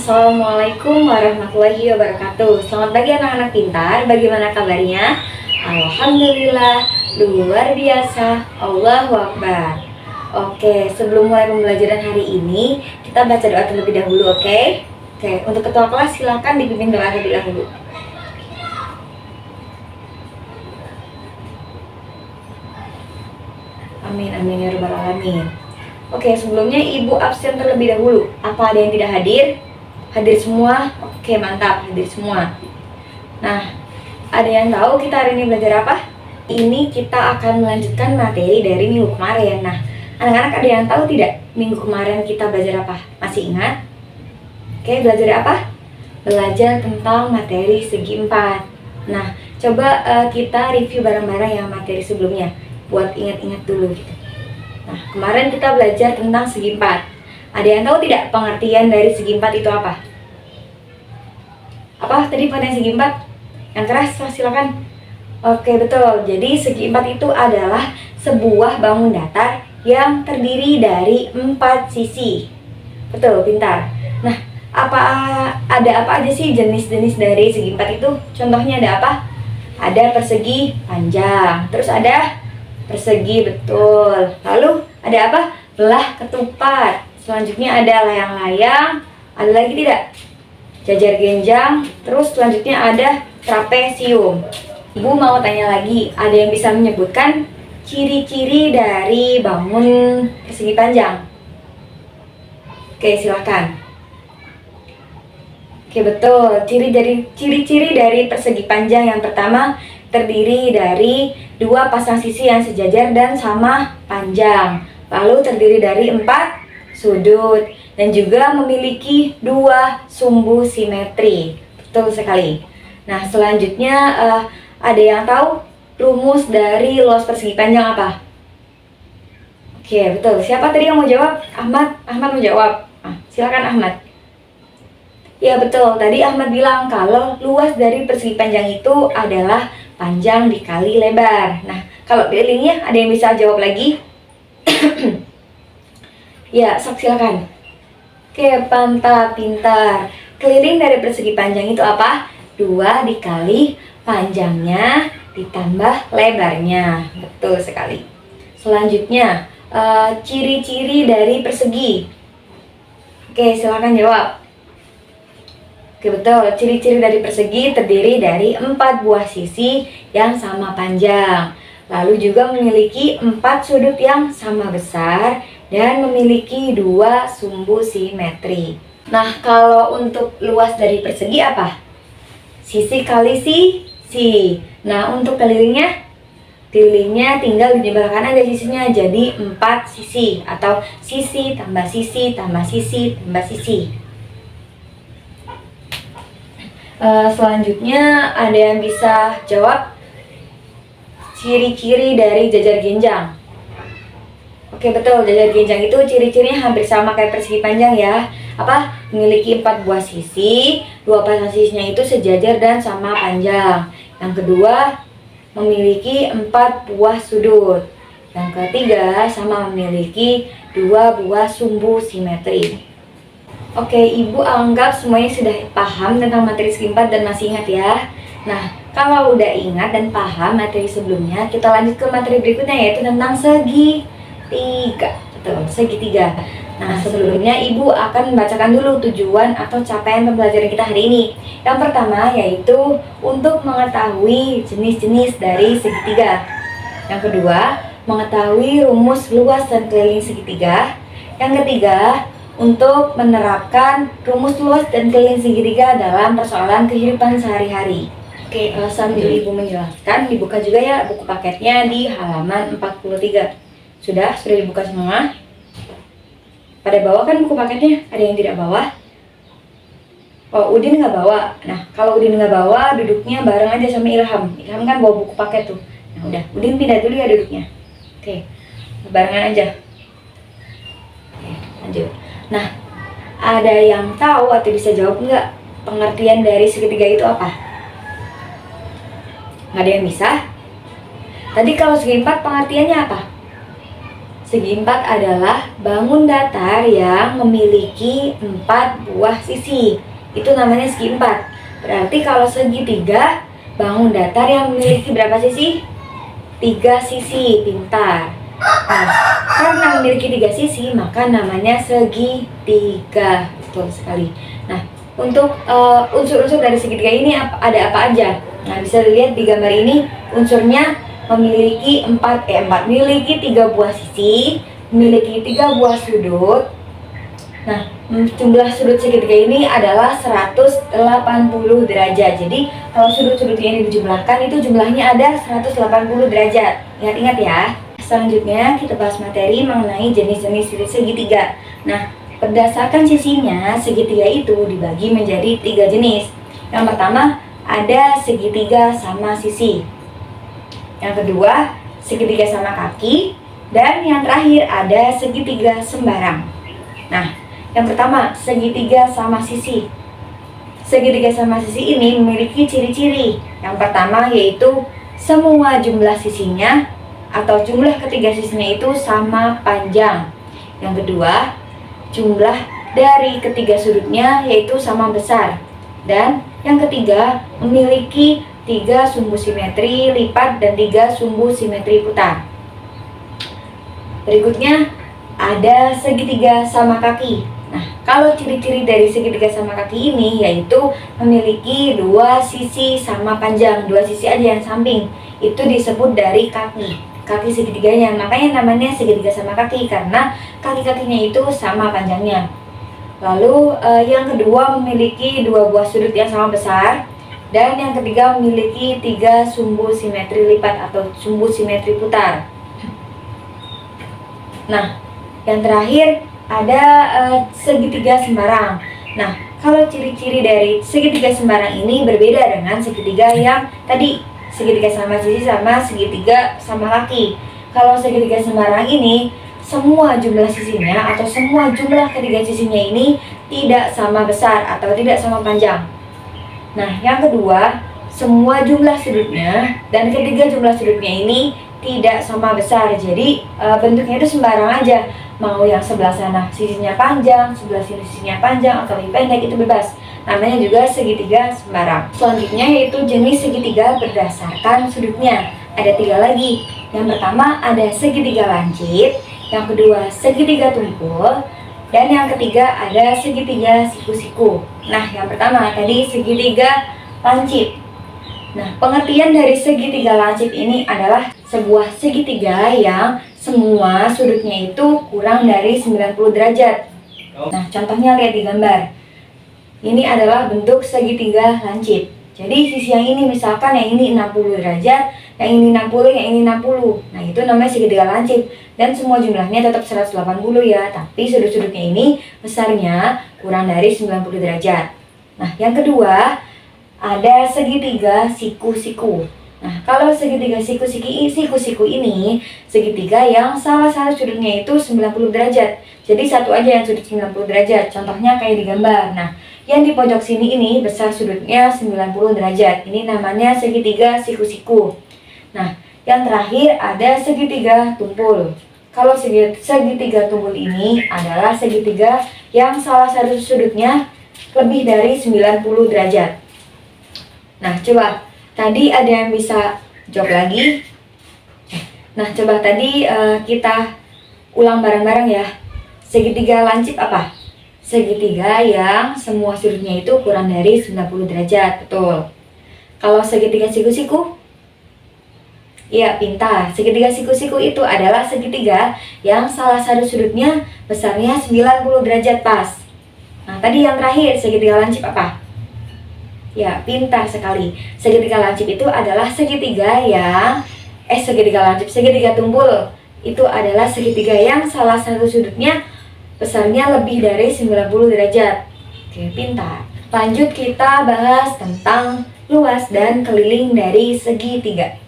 Assalamualaikum warahmatullahi wabarakatuh. Selamat pagi anak-anak pintar. Bagaimana kabarnya? Alhamdulillah, luar biasa. Allahu Akbar. Oke, sebelum mulai pembelajaran hari ini, kita baca doa terlebih dahulu, oke? Oke, untuk ketua kelas silakan dipimpin doa terlebih dahulu. Amin, amin ya rabbal alamin. Oke, sebelumnya ibu absen terlebih dahulu. Apa ada yang tidak hadir? Hadir semua? Oke, mantap, hadir semua. Nah, ada yang tahu kita hari ini belajar apa? Ini kita akan melanjutkan materi dari minggu kemarin. Nah, anak-anak ada yang tahu tidak? Minggu kemarin kita belajar apa? Masih ingat? Oke, belajar apa? Belajar tentang materi segi empat. Nah, coba kita review bareng-bareng yang materi sebelumnya, buat ingat-ingat dulu gitu. Nah, kemarin kita belajar tentang segi empat. Ada yang tahu tidak pengertian dari segi empat itu apa? Apa tadi pengertian segi empat? Yang keras, silakan. Oke, betul. Jadi segi empat itu adalah sebuah bangun datar yang terdiri dari 4 sisi. Betul, pintar. Nah, ada apa aja sih jenis-jenis dari segi empat itu? Contohnya ada apa? Ada persegi panjang, terus ada persegi, betul. Lalu ada apa? Belah ketupat. Selanjutnya ada layang-layang. Ada lagi tidak? Jajar genjang. Terus selanjutnya ada trapesium. Ibu mau tanya lagi, ada yang bisa menyebutkan ciri-ciri dari bangun persegi panjang? Oke, silakan. Oke, betul. Ciri-ciri dari persegi panjang yang pertama terdiri dari 2 pasang sisi yang sejajar dan sama panjang. Lalu terdiri dari 4 sudut dan juga memiliki 2 sumbu simetri. Betul sekali. Nah, selanjutnya ada yang tahu rumus dari luas persegi panjang apa? Oke, betul. Siapa tadi yang mau jawab? Ahmad mau jawab. Silakan Ahmad. Ya, betul. Tadi Ahmad bilang kalau luas dari persegi panjang itu adalah panjang dikali lebar. Nah, kalau kelilingnya ada yang bisa jawab lagi? Ya, silakan. Oke, mantap, pintar. Keliling dari persegi panjang itu apa? 2 dikali panjangnya ditambah lebarnya. Betul sekali. Selanjutnya, ciri-ciri dari persegi. Oke, silakan jawab. Oke, betul. Ciri-ciri dari persegi terdiri dari 4 buah sisi yang sama panjang. Lalu juga memiliki 4 sudut yang sama besar dan memiliki 2 sumbu simetri. Nah, kalau untuk luas dari persegi apa? Sisi kali sisi. Nah, untuk kelilingnya tinggal dijumlahkan aja sisinya jadi 4 sisi atau sisi tambah sisi tambah sisi tambah sisi. Selanjutnya ada yang bisa jawab ciri-ciri dari jajar genjang. Oke, betul. Jajar genjang itu ciri-cirinya hampir sama kayak persegi panjang ya. Apa? Memiliki 4 buah sisi, 2 pasang sisinya itu sejajar dan sama panjang. Yang kedua, memiliki 4 buah sudut. Yang ketiga, sama memiliki 2 buah sumbu simetri. Oke, Ibu anggap semuanya sudah paham tentang materi segi empat dan masih ingat ya. Nah, kalau udah ingat dan paham materi sebelumnya, kita lanjut ke materi berikutnya yaitu tentang segitiga. Betul, segitiga. Nah, sebelumnya Ibu akan membacakan dulu tujuan atau capaian pembelajaran kita hari ini. Yang pertama yaitu untuk mengetahui jenis-jenis dari segitiga. Yang kedua, mengetahui rumus luas dan keliling segitiga. Yang ketiga, untuk menerapkan rumus luas dan keliling segitiga dalam persoalan kehidupan sehari-hari. Oke, sambil Ibu menjelaskan, dibuka juga ya buku paketnya di halaman 43. Sudah dibuka semua? Pada bawa kan buku paketnya? Ada yang tidak bawa? Oh, Udin nggak bawa. Nah, kalau Udin nggak bawa, duduknya bareng aja sama Ilham. Ilham kan bawa buku paket tuh. Nah, udah. Udin pindah dulu ya duduknya. Oke, barengan aja. Oke, lanjut. Nah, ada yang tahu atau bisa jawab nggak pengertian dari segitiga itu apa? Nggak ada yang bisa? Tadi kalau segi empat pengertiannya apa? Segi empat adalah bangun datar yang memiliki 4 buah sisi. Itu namanya segi empat. Berarti kalau segitiga, bangun datar yang memiliki berapa sisi? 3 sisi, pintar. Nah, karena memiliki 3 sisi, maka namanya segitiga. Betul sekali. Nah, untuk unsur-unsur dari segitiga ini ada apa aja? Nah, bisa dilihat di gambar ini, unsurnya memiliki memiliki 3 buah sisi, memiliki 3 buah sudut. Nah, jumlah sudut segitiga ini adalah 180 derajat. Jadi, kalau sudut-sudutnya ini dijumlahkan, itu jumlahnya ada 180 derajat. Ingat-ingat ya. Selanjutnya, kita bahas materi mengenai jenis-jenis sudut segitiga. Nah, berdasarkan sisinya, segitiga itu dibagi menjadi 3 jenis. Yang pertama, ada segitiga sama sisi. Yang kedua, segitiga sama kaki. Dan yang terakhir ada segitiga sembarang. Nah, yang pertama, segitiga sama sisi. Segitiga sama sisi ini memiliki ciri-ciri. Yang pertama yaitu semua jumlah sisinya atau jumlah ketiga sisinya itu sama panjang. Yang kedua, jumlah dari ketiga sudutnya yaitu sama besar. Dan yang ketiga, memiliki 3 sumbu simetri lipat dan 3 sumbu simetri putar. Berikutnya ada segitiga sama kaki. Nah, kalau ciri-ciri dari segitiga sama kaki ini yaitu memiliki 2 sisi sama panjang, 2 sisi aja yang samping. Itu disebut dari kaki segitiganya. Makanya namanya segitiga sama kaki karena kaki-kakinya itu sama panjangnya. Lalu yang kedua memiliki 2 buah sudut yang sama besar. Dan yang ketiga memiliki 3 sumbu simetri lipat atau sumbu simetri putar. Nah, yang terakhir ada segitiga sembarang. Nah, kalau ciri-ciri dari segitiga sembarang ini berbeda dengan segitiga yang tadi, segitiga sama sisi sama segitiga sama kaki. Kalau segitiga sembarang ini, semua jumlah sisinya atau semua jumlah ketiga sisinya ini tidak sama besar atau tidak sama panjang. Nah, yang kedua, semua jumlah sudutnya dan ketiga jumlah sudutnya ini tidak sama besar. Jadi bentuknya itu sembarang aja. Mau yang sebelah sana sisinya panjang, sebelah sini sisinya panjang atau lebih pendek, itu bebas. Namanya juga segitiga sembarang. Selanjutnya yaitu jenis segitiga berdasarkan sudutnya. Ada 3 lagi. Yang pertama ada segitiga lancip, yang kedua segitiga tumpul, dan yang ketiga ada segitiga siku-siku. Nah, yang pertama tadi segitiga lancip. Nah, pengertian dari segitiga lancip ini adalah sebuah segitiga yang semua sudutnya itu kurang dari 90 derajat. Nah, contohnya lihat di gambar. Ini adalah bentuk segitiga lancip. Jadi sisi yang ini misalkan yang ini 60 derajat, yang ini 60, yang ini 60. Nah, itu namanya segitiga lancip. Dan semua jumlahnya tetap 180 ya, tapi sudut-sudutnya ini besarnya kurang dari 90 derajat. Nah, yang kedua ada segitiga siku-siku. Nah, kalau segitiga siku-siku ini segitiga yang salah satu sudutnya itu 90 derajat. Jadi satu aja yang sudut 90 derajat. Contohnya kayak di gambar. Nah, yang di pojok sini ini besar sudutnya 90 derajat. Ini namanya segitiga siku-siku. Nah, yang terakhir ada segitiga tumpul. Kalau segitiga tumpul ini adalah segitiga yang salah satu sudutnya lebih dari 90 derajat. Nah, coba tadi ada yang bisa jawab lagi? Nah, coba tadi kita ulang bareng-bareng ya. Segitiga lancip apa? Segitiga yang semua sudutnya itu kurang dari 90 derajat, betul. Kalau segitiga siku-siku? Iya, pintar. Segitiga siku-siku itu adalah segitiga yang salah satu sudutnya besarnya 90 derajat pas. Nah, tadi yang terakhir segitiga lancip apa? Ya, pintar sekali. Segitiga lancip itu adalah segitiga yang segitiga tumpul. Itu adalah segitiga yang salah satu sudutnya besarnya lebih dari 90 derajat. Oke, pintar. Lanjut kita bahas tentang luas dan keliling dari segitiga.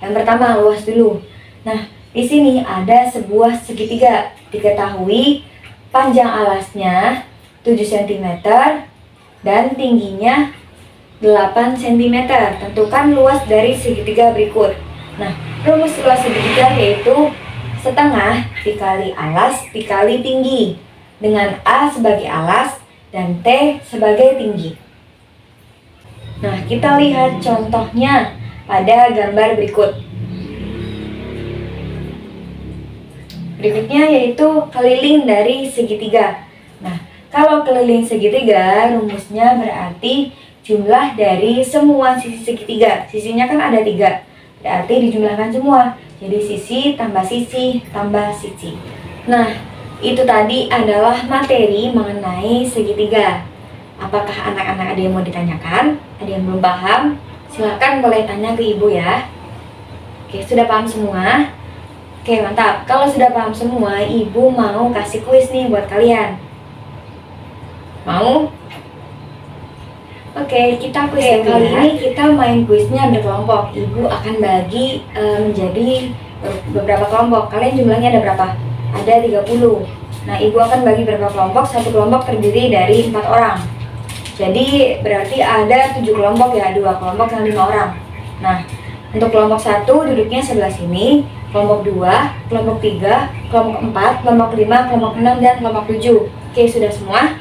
Yang pertama, luas dulu. Nah, di sini ada sebuah segitiga. Diketahui panjang alasnya 7 cm dan tingginya 8 cm. Tentukan luas dari segitiga berikut. Nah, rumus luas segitiga yaitu setengah dikali alas dikali tinggi, dengan A sebagai alas dan T sebagai tinggi. Nah, kita lihat contohnya pada gambar berikut. Berikutnya yaitu keliling dari segitiga. Nah, kalau keliling segitiga, rumusnya berarti jumlah dari semua sisi segitiga. Sisinya kan ada 3, berarti dijumlahkan semua. Jadi sisi tambah sisi tambah sisi. Nah, itu tadi adalah materi mengenai segitiga. Apakah anak-anak ada yang mau ditanyakan? Ada yang belum paham? Silakan boleh tanya ke ibu ya. Oke, sudah paham semua? Oke, mantap. Kalau sudah paham semua, ibu mau kasih kuis nih buat kalian. Mau? Oke, kita kuis kali ini kita main kuisnya berkelompok. Ibu akan bagi menjadi beberapa kelompok. Kalian jumlahnya ada berapa? Ada 30. Nah, ibu akan bagi berapa kelompok? Satu kelompok terdiri dari 4 orang. Jadi berarti ada 7 kelompok ya, 2 kelompok yang 5 orang. Nah, untuk kelompok 1 duduknya sebelah sini, kelompok 2, kelompok 3, kelompok 4, kelompok 5, kelompok 6, dan kelompok 7. Oke, sudah semua?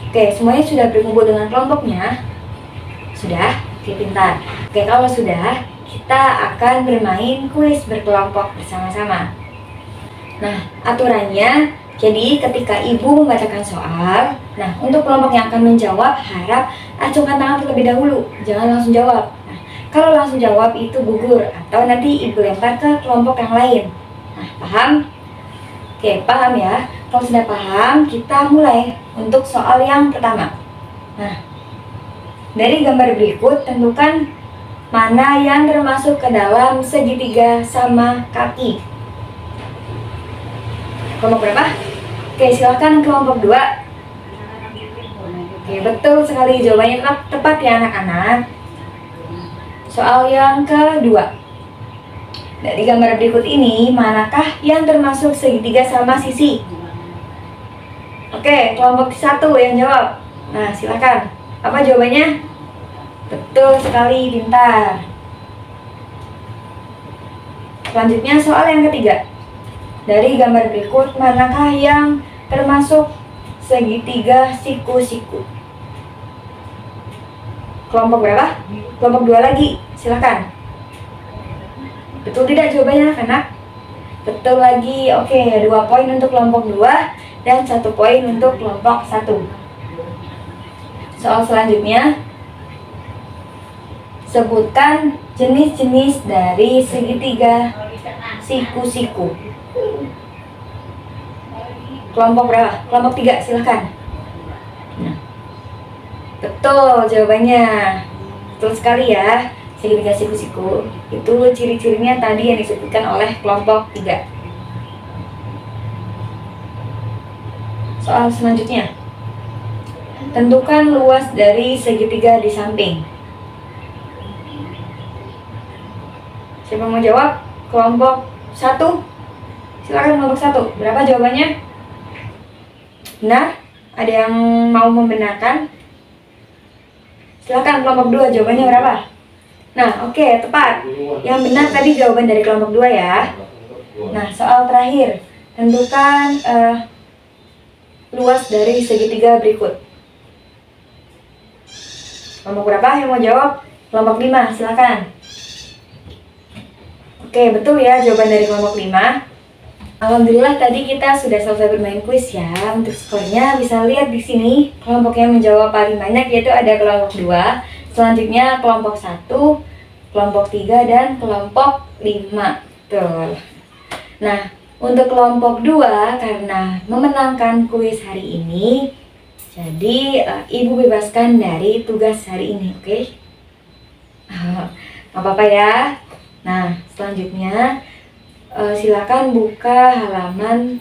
Oke, semuanya sudah berkumpul dengan kelompoknya? Sudah? Oke, pintar. Oke, kalau sudah, kita akan bermain kuis berkelompok bersama-sama. Nah, aturannya, jadi ketika ibu membacakan soal, nah untuk kelompok yang akan menjawab harap acungkan tangan terlebih dahulu, jangan langsung jawab. Nah, kalau langsung jawab itu gugur atau nanti ibu lempar ke kelompok yang lain. Nah, paham? Oke, paham ya? Kalau sudah paham, kita mulai untuk soal yang pertama. Nah, dari gambar berikut tentukan mana yang termasuk ke dalam segitiga sama kaki. Kelompok berapa? Oke, silakan kelompok 2. Oke, betul sekali, jawabannya tepat ya anak-anak. Soal yang kedua. Dari gambar berikut ini, manakah yang termasuk segitiga sama sisi? Oke, kelompok 1 yang jawab. Nah, silakan. Apa jawabannya? Betul sekali, pintar. Selanjutnya soal yang ketiga. Dari gambar berikut, manakah yang termasuk segitiga siku-siku? Kelompok berapa? Kelompok 2 lagi, silakan. Betul tidak jawabannya anak-anak? Betul lagi. Oke, 2 poin untuk kelompok 2 dan 1 poin untuk kelompok 1. Soal selanjutnya, sebutkan jenis-jenis dari segitiga siku-siku. Kelompok berapa? Kelompok 3, silahkan. Nah, betul jawabannya. Betul sekali ya. Segitiga siku-siku itu ciri-cirinya tadi yang disebutkan oleh kelompok 3. Soal selanjutnya, tentukan luas dari segitiga di samping. Siapa mau jawab? Kelompok 1, silakan kelompok 1. Berapa jawabannya? Benar? Ada yang mau membenarkan? Silakan kelompok 2, jawabannya berapa? Nah, oke, tepat. Yang benar tadi jawaban dari kelompok 2 ya. Nah, soal terakhir, tentukan luas dari segitiga berikut. Kelompok berapa yang mau jawab? Kelompok 5, silakan. Oke, betul ya jawaban dari kelompok 5. Alhamdulillah tadi kita sudah selesai bermain kuis ya. Untuk skornya bisa lihat di sini. Kelompok yang menjawab paling banyak yaitu ada kelompok 2, selanjutnya kelompok 1, kelompok 3, dan kelompok 5. Betul. Nah, untuk kelompok 2 karena memenangkan kuis hari ini, jadi ibu bebaskan dari tugas hari ini, oke? Gak apa-apa ya. Nah, selanjutnya silakan buka halaman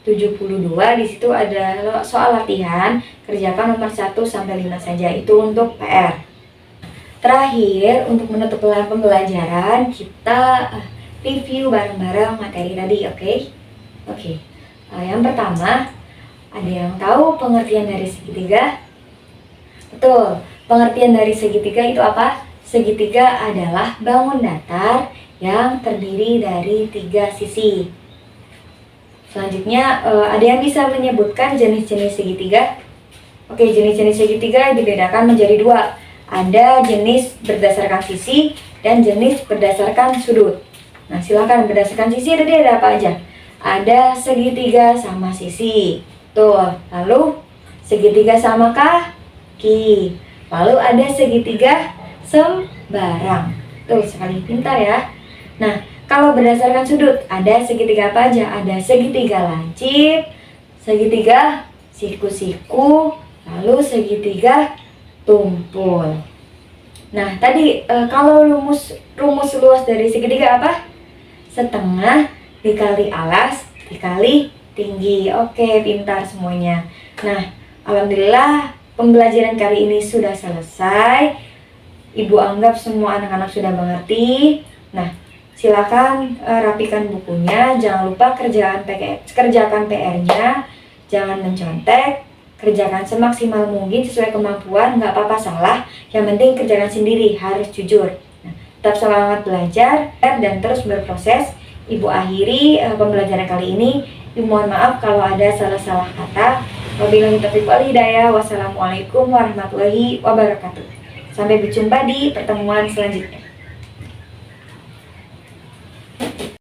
72. Di situ ada soal latihan, kerjakan nomor 1 sampai 5 saja. Itu untuk PR. Terakhir, untuk menutup pembelajaran, kita review bareng-bareng materi tadi, oke? Oke. Yang pertama, ada yang tahu pengertian dari segitiga? Betul. Pengertian dari segitiga itu apa? Segitiga adalah bangun datar yang terdiri dari 3 sisi. Selanjutnya, ada yang bisa menyebutkan jenis-jenis segitiga? Oke, jenis-jenis segitiga dibedakan menjadi 2. Ada jenis berdasarkan sisi dan jenis berdasarkan sudut. Nah, silakan berdasarkan sisi tadi ada apa aja? Ada segitiga sama sisi. Tuh, lalu segitiga sama kaki. Lalu ada segitiga sembarang. Tuh, sekali pintar ya. Nah, kalau berdasarkan sudut, ada segitiga apa aja? Ada segitiga lancip, segitiga siku-siku, lalu segitiga tumpul. Nah, tadi kalau rumus luas dari segitiga apa? Setengah dikali alas dikali tinggi. Oke, pintar semuanya. Nah, alhamdulillah pembelajaran kali ini sudah selesai. Ibu anggap semua anak-anak sudah mengerti. Nah, silakan rapikan bukunya. Jangan lupa kerjakan PR-nya. Jangan mencontek. Kerjakan semaksimal mungkin sesuai kemampuan. Nggak apa-apa salah. Yang penting kerjakan sendiri. Harus jujur. Nah, tetap semangat belajar dan terus berproses. Ibu akhiri pembelajaran kali ini. Ibu mohon maaf kalau ada salah-salah kata. Wabillahi taufiq wal hidayah. Wassalamualaikum warahmatullahi wabarakatuh. Sampai berjumpa di pertemuan selanjutnya.